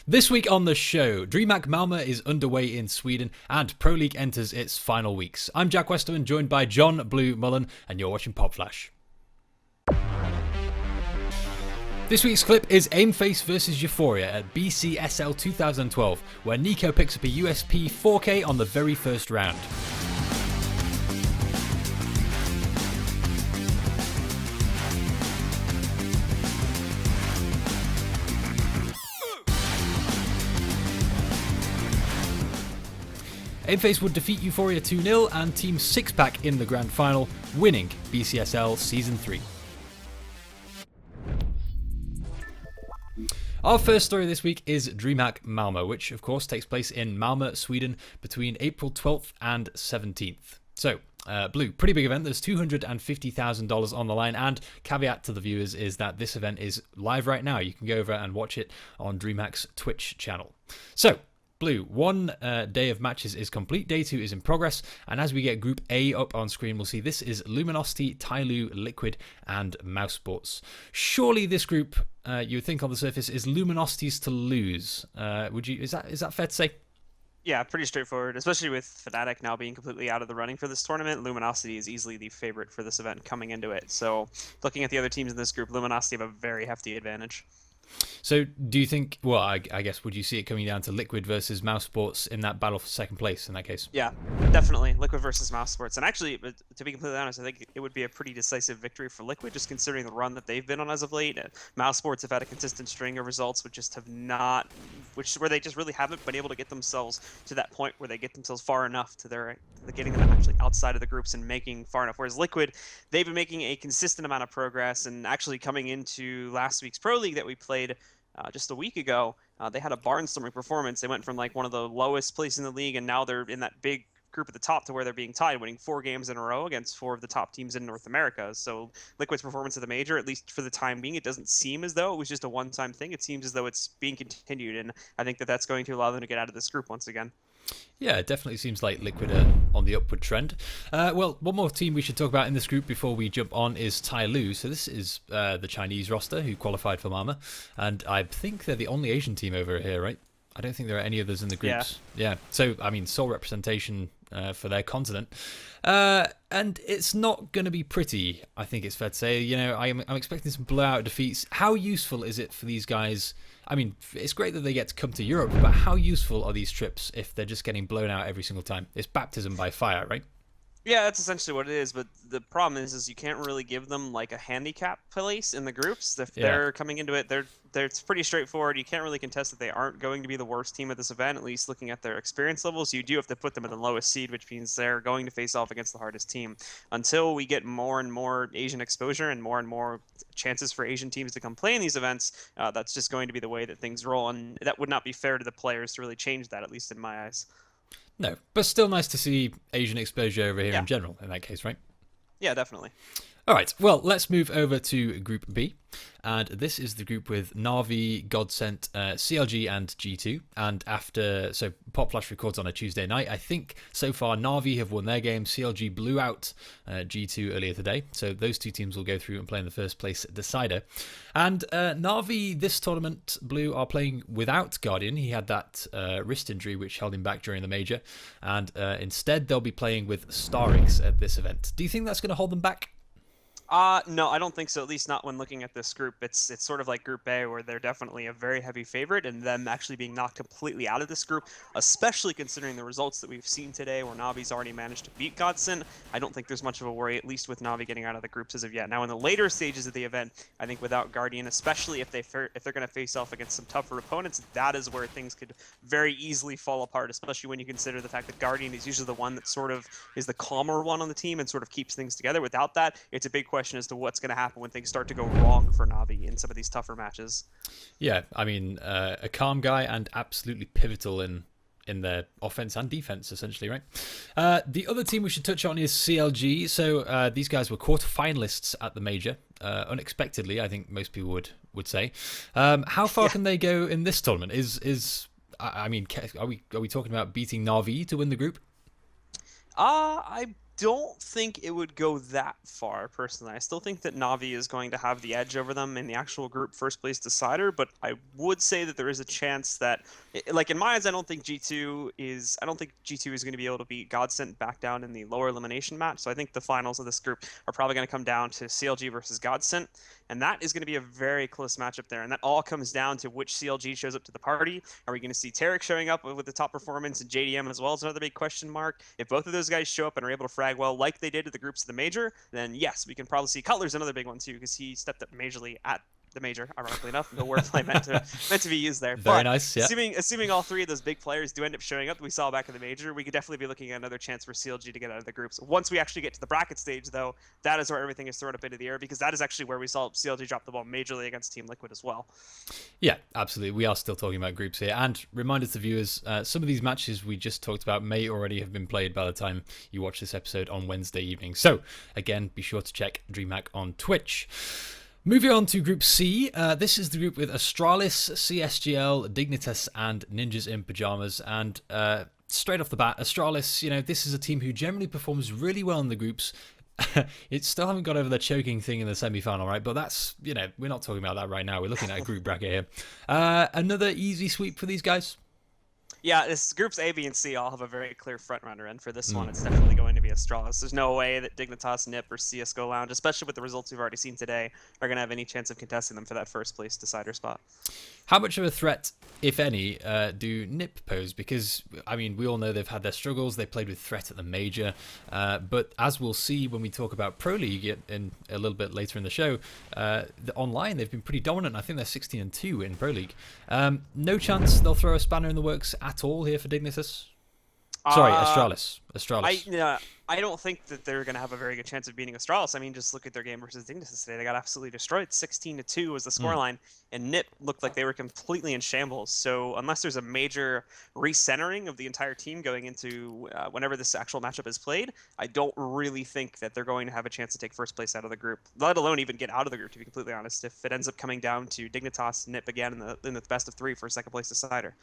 This week on the show, DreamHack Malmö is underway in Sweden and Pro League enters its final weeks. I'm Jack Westerman, joined by John Blue Mullen, and you're watching PopFlash. This week's clip is Aimface vs Euphoria at BCSL 2012, where Nico picks up a USP 4K on the very first round. Aimface would defeat Euphoria 2-0 and Team Sixpack in the grand final, winning BCSL Season 3. Our first story this week is DreamHack Malmö, which of course takes place in Malmö, Sweden between April 12th and 17th. So, Blue, pretty big event. There's $250,000 on the line, and caveat to the viewers is that this event is live right now. You can go over and watch it on DreamHack's Twitch channel. So, Blue, one day of matches is complete, day 2 is in progress, and as we get Group A up on screen, we'll see this is Luminosity, Tyloo, Liquid, and Mousesports. Surely this group, you would think on the surface, is Luminosity's to lose. Is that fair to say? Yeah, pretty straightforward, especially with Fnatic now being completely out of the running for this tournament. Luminosity is easily the favorite for this event coming into it. So looking at the other teams in this group, Luminosity have a very hefty advantage. So do you think, well, I guess, would you see it coming down to Liquid versus Mousesports in that battle for second place in that case? Yeah, definitely. Liquid versus Mousesports. And actually, to be completely honest, I think it would be a pretty decisive victory for Liquid, just considering the run that they've been on as of late. Mousesports have had a consistent string of results, but just have not, where they just really haven't been able to get themselves to that point where they get themselves far enough to getting them actually outside of the groups and making far enough. Whereas Liquid, they've been making a consistent amount of progress, and actually coming into last week's Pro League that we played just a week ago, they had a barnstorming performance. They went from like one of the lowest places in the league, and now they're in that big group at the top to where they're being tied, winning 4 games in a row against 4 of the top teams in North America. So Liquid's performance at the major, at least for the time being, it doesn't seem as though it was just a one-time thing. It seems as though it's being continued, and I think that that's going to allow them to get out of this group once again. Yeah, it definitely seems like Liquid are on the upward trend. Well, one more team we should talk about in this group before we jump on is Tyloo. So this is the Chinese roster who qualified for Malmö, and I think they're the only Asian team over here, right? I don't think there are any others in the groups. Yeah. So, I mean, sole representation for their continent. And it's not going to be pretty, I think it's fair to say. You know, I'm expecting some blowout defeats. How useful is it for these guys? I mean, it's great that they get to come to Europe, but how useful are these trips if they're just getting blown out every single time? It's baptism by fire, right? Yeah, that's essentially what it is, but the problem is you can't really give them like a handicap place in the groups. If they're coming into it, it's pretty straightforward. You can't really contest that they aren't going to be the worst team at this event, at least looking at their experience levels. You do have to put them at the lowest seed, which means they're going to face off against the hardest team. Until we get more and more Asian exposure and more chances for Asian teams to come play in these events, that's just going to be the way that things roll, and that would not be fair to the players to really change that, at least in my eyes. No, but still nice to see Asian exposure over here in general, in that case, right? Yeah, definitely. All right, well, let's move over to Group B. And this is the group with Na'Vi, Godsent, CLG, and G2. And so PopFlash records on a Tuesday night. I think so far Na'Vi have won their game. CLG blew out G2 earlier today. So those two teams will go through and play in the first place decider. And Na'Vi, this tournament, Blue, are playing without Guardian. He had that wrist injury which held him back during the major. And instead, they'll be playing with Starix at this event. Do you think that's going to hold them back? No, I don't think so, at least not when looking at this group. It's sort of like Group A, where they're definitely a very heavy favorite, and them actually being knocked completely out of this group, especially considering the results that we've seen today, where Na'Vi's already managed to beat Godsent. I don't think there's much of a worry, at least with Na'Vi getting out of the groups as of yet. Now, in the later stages of the event, I think without Guardian, especially if they're going to face off against some tougher opponents, that is where things could very easily fall apart, especially when you consider the fact that Guardian is usually the one that sort of is the calmer one on the team and sort of keeps things together. Without that, it's a big question as to what's going to happen when things start to go wrong for Na'Vi in some of these tougher matches. Yeah, I mean, a calm guy and absolutely pivotal in their offense and defense, essentially, right? The other team we should touch on is CLG. So these guys were quarterfinalists at the major, unexpectedly, I think most people would say. How far can they go in this tournament? Are we talking about beating Na'Vi to win the group? I don't think it would go that far, personally. I still think that Navi is going to have the edge over them in the actual group first place decider, but I would say that there is a chance that, like in my eyes, I don't think G2 is going to be able to beat Godsent back down in the lower elimination match. So I think the finals of this group are probably going to come down to CLG versus Godsent, and that is going to be a very close matchup there. And that all comes down to which CLG shows up to the party. Are we going to see Tarek showing up with the top performance, and JDM as well is another big question mark? If both of those guys show up and are able to frag well like they did at the groups of the major, then yes, we can probably see Cutler's another big one too, because he stepped up majorly at the major, ironically enough. No wordplay meant to be used there. Very but nice, yeah. Assuming all three of those big players do end up showing up that we saw back in the major, we could definitely be looking at another chance for CLG to get out of the groups. Once we actually get to the bracket stage, though, that is where everything is thrown up into the air, because that is actually where we saw CLG drop the ball majorly against Team Liquid as well. Yeah, absolutely. We are still talking about groups here. And reminder to viewers, some of these matches we just talked about may already have been played by the time you watch this episode on Wednesday evening. So, again, be sure to check DreamHack on Twitch. Moving on to Group C, this is the group with Astralis, CSGL, Dignitas, and Ninjas in Pajamas. And straight off the bat, Astralis, this is a team who generally performs really well in the groups. It still haven't got over the choking thing in the semi-final, right? But that's, we're not talking about that right now. We're looking at a group bracket here. Another easy sweep for these guys. Yeah, this groups A, B, and C all have a very clear front runner, and for this one, it's definitely going to be Astralis. There's no way that Dignitas, NiP, or CSGO Lounge, especially with the results we've already seen today, are going to have any chance of contesting them for that first place decider spot. How much of a threat, if any, do NiP pose? Because, we all know they've had their struggles. They played with Threat at the major. But as we'll see when we talk about Pro League in a little bit later in the show, online they've been pretty dominant. I think they're 16-2 in Pro League. No chance they'll throw a spanner in the works at all here for Dignitas? Sorry, Astralis. I don't think that they're going to have a very good chance of beating Astralis. Just look at their game versus Dignitas today. They got absolutely destroyed. 16-2 was the scoreline, and NiP looked like they were completely in shambles. So unless there's a major recentering of the entire team going into whenever this actual matchup is played, I don't really think that they're going to have a chance to take first place out of the group, let alone even get out of the group, to be completely honest, if it ends up coming down to Dignitas, NiP again in the best of three for a second place decider.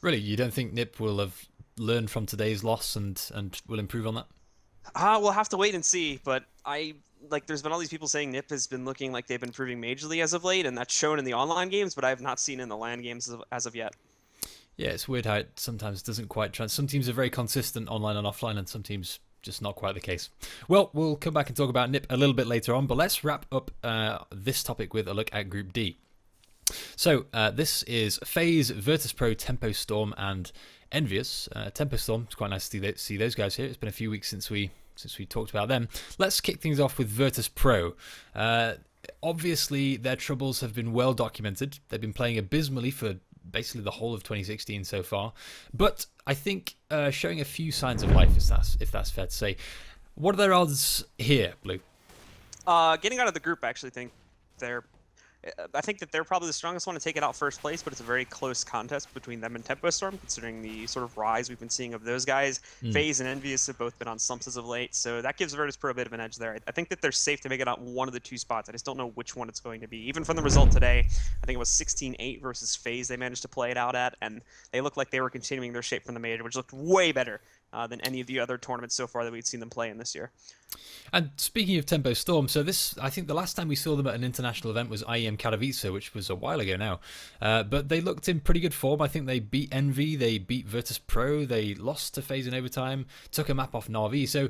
Really? You don't think NiP will have learned from today's loss and will improve on that? We'll have to wait and see, but there's been all these people saying NiP has been looking like they've been improving majorly as of late, and that's shown in the online games, but I have not seen in the LAN games as of yet. Yeah, it's weird how it sometimes doesn't quite some teams are very consistent online and offline, and some teams just not quite the case. Well, we'll come back and talk about NiP a little bit later on, but let's wrap up this topic with a look at Group D. So this is FaZe, Virtus.Pro, Tempo Storm, and Envious. Tempo Storm, it's quite nice to see those guys here. It's been a few weeks since we talked about them. Let's kick things off with Virtus.Pro. Obviously, their troubles have been well documented. They've been playing abysmally for basically the whole of 2016 so far. But I think showing a few signs of life, if that's fair to say. What are their odds here, Blue? Getting out of the group, I actually think I think that they're probably the strongest one to take it out first place, but it's a very close contest between them and Tempo Storm, considering the sort of rise we've been seeing of those guys. FaZe and Envious have both been on slumps as of late, so that gives Virtus.Pro a bit of an edge there. I think that they're safe to make it out one of the two spots. I just don't know which one it's going to be. Even from the result today, I think it was 16-8 versus FaZe they managed to play it out at, and they looked like they were continuing their shape from the major, which looked way better than any of the other tournaments so far that we'd seen them play in this year. And speaking of Tempo Storm, so I think the last time we saw them at an international event was IEM Katowice, which was a while ago now. But they looked in pretty good form. I think they beat Envy, they beat Virtus.Pro, they lost to FaZe in overtime, took a map off Na'Vi. So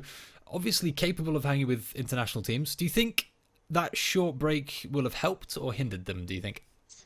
obviously capable of hanging with international teams. Do you think that short break will have helped or hindered them, do you think?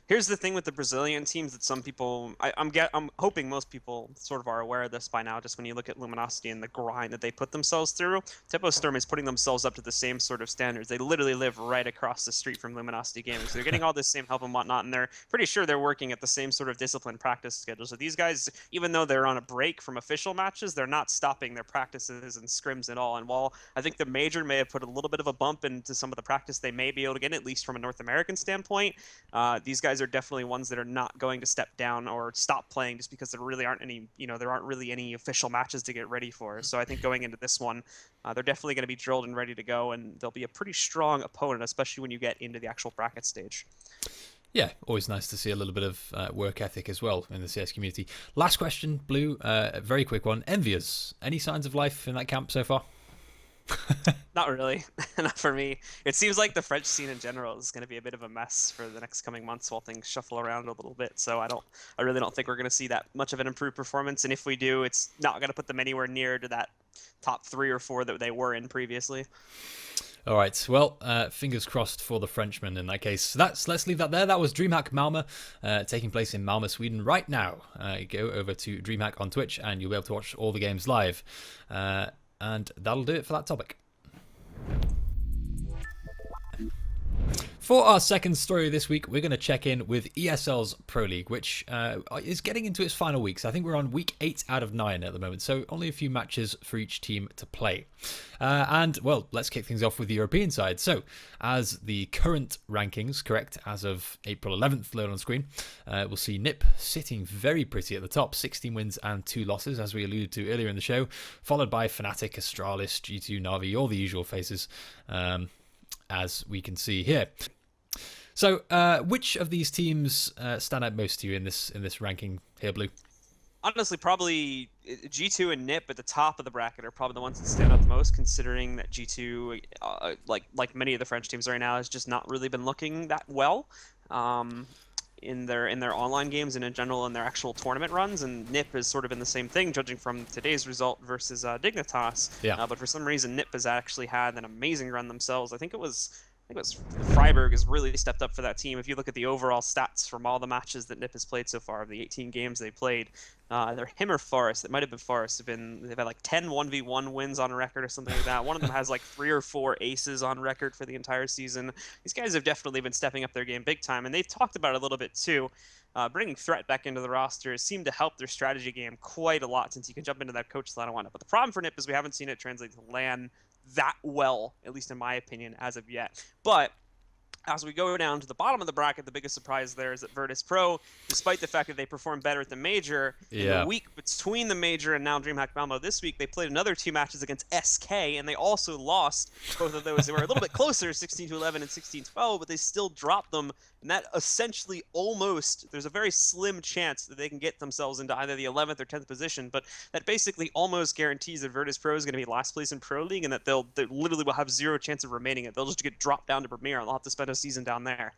Here's the thing with the Brazilian teams that some people, I'm hoping most people sort of are aware of this by now, just when you look at Luminosity and the grind that they put themselves through. Tempo Storm is putting themselves up to the same sort of standards. They literally live right across the street from Luminosity Gaming, so they're getting all this same help and whatnot, and they're pretty sure they're working at the same sort of disciplined practice schedule. So these guys, even though they're on a break from official matches, they're not stopping their practices and scrims at all. And while I think the major may have put a little bit of a bump into some of the practice they may be able to get, at least from a North American standpoint, these guys are definitely ones that are not going to step down or stop playing just because there really aren't any official matches to get ready for. So I think going into this one, they're definitely going to be drilled and ready to go, and they'll be a pretty strong opponent, especially when you get into the actual bracket stage. Yeah, always nice to see a little bit of work ethic as well in the CS community. Last question, Blue, a very quick one. Envious, any signs of life in that camp so far? Not really. Not for me. It seems like the French scene in general is going to be a bit of a mess for the next coming months while things shuffle around a little bit. So I really don't think we're going to see that much of an improved performance. And if we do, it's not going to put them anywhere near to that top 3 or 4 that they were in previously. All right, well, fingers crossed for the Frenchmen in that case. So let's leave that there. That was DreamHack Malmö, taking place in Malmö, Sweden right now. Go over to DreamHack on Twitch and you'll be able to watch all the games live. And that'll do it for that topic. For our second story this week, we're going to check in with ESL's Pro League, which is getting into its final weeks. I think we're on week 8 out of 9 at the moment, so only a few matches for each team to play. And, well, let's kick things off with the European side. So, as the current rankings, correct, as of April 11th, load on screen, we'll see NIP sitting very pretty at the top, 16 wins and 2 losses, as we alluded to earlier in the show, followed by Fnatic, Astralis, G2, Na'Vi, all the usual faces, as we can see here. So, which of these teams stand out most to you in this ranking here, Blue? Honestly, probably G2 and NIP at the top of the bracket are probably the ones that stand out the most, considering that G2, like many of the French teams right now, has just not really been looking that well in their online games and in general in their actual tournament runs. And NIP has sort of been the same thing, judging from today's result versus Dignitas. Yeah. But for some reason, NIP has actually had an amazing run themselves. I think it was Freiburg has really stepped up for that team. If you look at the overall stats from all the matches that NIP has played so far, of the 18 games they played, they're him or Forest. It might have been Forest. They've had like 10 1v1 wins on record or something like that. One of them has like 3 or 4 aces on record for the entire season. These guys have definitely been stepping up their game big time, and they've talked about it a little bit too. Bringing Threat back into the roster has seemed to help their strategy game quite a lot, since you can jump into that coach line and whatnot. But the problem for NIP is we haven't seen it translate to LAN that well, at least in my opinion, as of yet. But as we go down to the bottom of the bracket, the biggest surprise there is that Virtus.Pro, despite the fact that they performed better at the Major, in the week between the Major and now DreamHack Malmö this week, they played another 2 matches against SK, and they also lost both of those. They were a little bit closer, 16-11 and 16-12, but they still dropped them, and that essentially almost, there's a very slim chance that they can get themselves into either the 11th or 10th position, but that basically almost guarantees that Virtus.Pro is going to be last place in Pro League, and that they literally will have 0 chance of remaining it. They'll just get dropped down to Premier, and they'll have to spend a season down there.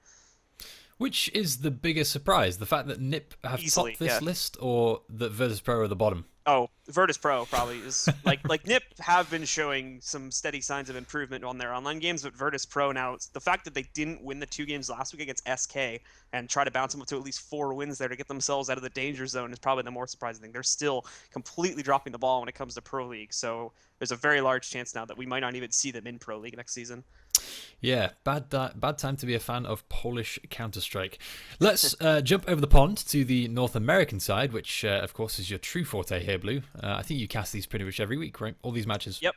Which is the biggest surprise? The fact that NIP have topped this list, or that Virtus.Pro are at the bottom? Oh, Virtus.Pro probably is like NIP have been showing some steady signs of improvement on their online games, but Virtus.Pro now, it's the fact that they didn't win the 2 games last week against SK and try to bounce them up to at least 4 wins there to get themselves out of the danger zone is probably the more surprising thing. They're still completely dropping the ball when it comes to Pro League, so there's a very large chance now that we might not even see them in Pro League next season. Yeah, bad time to be a fan of Polish Counter-Strike. Let's jump over the pond to the North American side, which, of course, is your true forte here, Blue. I think you cast these pretty much every week, right? All these matches. Yep.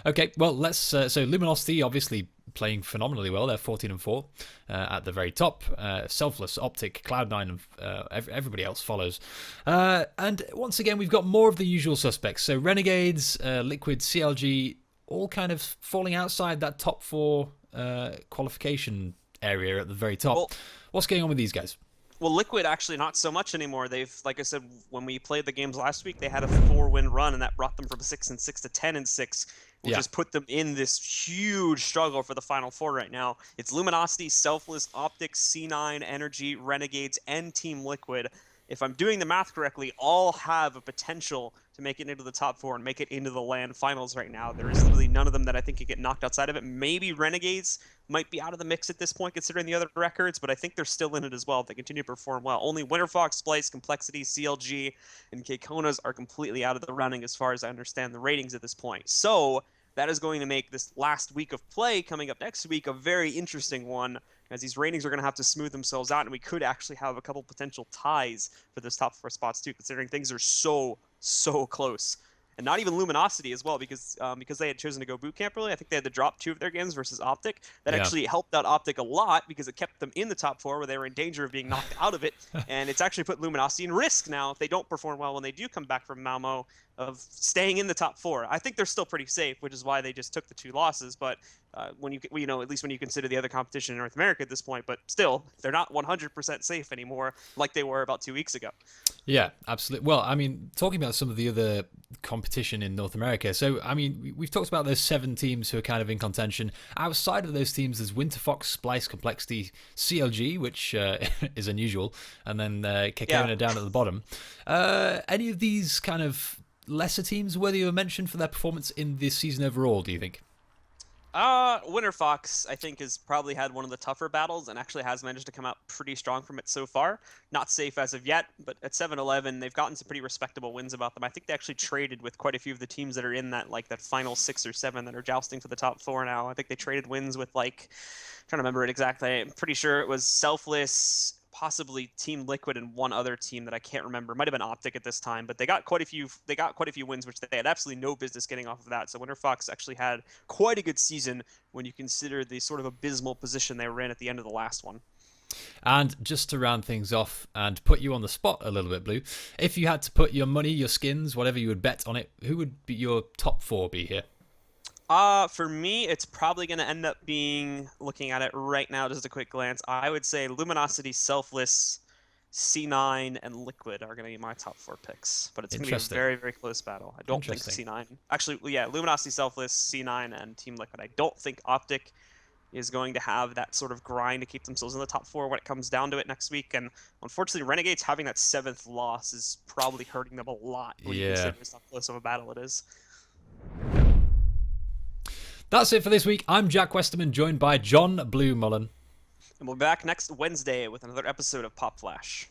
Okay, well, let's... so Luminosity, obviously, playing phenomenally well. They're 14-4 at the very top. Selfless, Optic, Cloud9, and everybody else follows. And once again, we've got more of the usual suspects. So Renegades, Liquid, CLG... all kind of falling outside that top 4 qualification area at the very top. Well, what's going on with these guys? Well, Liquid actually not so much anymore. They've, like I said, when we played the games last week, they had a 4-win run, and that brought them from 6-6 to 10-6, which has put them in this huge struggle for the Final 4 right now. It's Luminosity, Selfless, Optics, C9, Energy, Renegades, and Team Liquid. If I'm doing the math correctly, all have a potential to make it into the top 4 and make it into the LAN finals right now. There is literally none of them that I think could get knocked outside of it. Maybe Renegades might be out of the mix at this point, considering the other records, but I think they're still in it as well if they continue to perform well. Only Winterfox, Splice, Complexity, CLG, and K-Konas are completely out of the running as far as I understand the ratings at this point. So that is going to make this last week of play coming up next week a very interesting one, as these ratings are going to have to smooth themselves out, and we could actually have a couple potential ties for those top 4 spots too, considering things are so close. And not even Luminosity as well, because they had chosen to go boot camp early. I think they had to drop 2 of their games versus Optic. That actually helped out Optic a lot, because it kept them in the top 4 where they were in danger of being knocked out of it. And it's actually put Luminosity in risk now if they don't perform well when they do come back from Malmö. of staying in the top 4. I think they're still pretty safe, which is why they just took the 2 losses. But when at least when you consider the other competition in North America at this point, but still, they're not 100% safe anymore like they were about 2 weeks ago. Yeah, absolutely. Well, I mean, talking about some of the other competition in North America. So, I mean, we've talked about those 7 teams who are kind of in contention. Outside of those teams, there's Winterfox, Splice, Complexity, CLG, which is unusual, and then Kekona down at the bottom. Any of these kind of lesser teams worthy of mention for their performance in this season overall, do you think? Winter Fox, I think, has probably had one of the tougher battles and actually has managed to come out pretty strong from it so far. Not safe as of yet, but at 7-11, they've gotten some pretty respectable wins about them. I think they actually traded with quite a few of the teams that are in that final 6 or 7 that are jousting for the top 4 now. I think they traded wins with trying to remember it exactly. I'm pretty sure it was Selfless, possibly Team Liquid, and one other team that I can't remember. It might have been Optic at this time, but they got quite a few wins, which they had absolutely no business getting off of that. So Winter Fox actually had quite a good season when you consider the sort of abysmal position they were in at the end of the last one. And just to round things off and put you on the spot a little bit, Blue, if you had to put your money, your skins, whatever you would bet on it, who would be your top 4 be here? For me, it's probably going to end up being, looking at it right now, just a quick glance, I would say Luminosity, Selfless, C9, and Liquid are going to be my top 4 picks. But it's going to be a very, very close battle. I don't think C9. Actually, yeah, Luminosity, Selfless, C9, and Team Liquid. I don't think Optic is going to have that sort of grind to keep themselves in the top 4 when it comes down to it next week. And unfortunately, Renegades having that 7th loss is probably hurting them a lot when you consider how close of a battle it is. That's it for this week. I'm Jack Westerman, joined by John Blue Mullen. And we'll be back next Wednesday with another episode of PopFlash.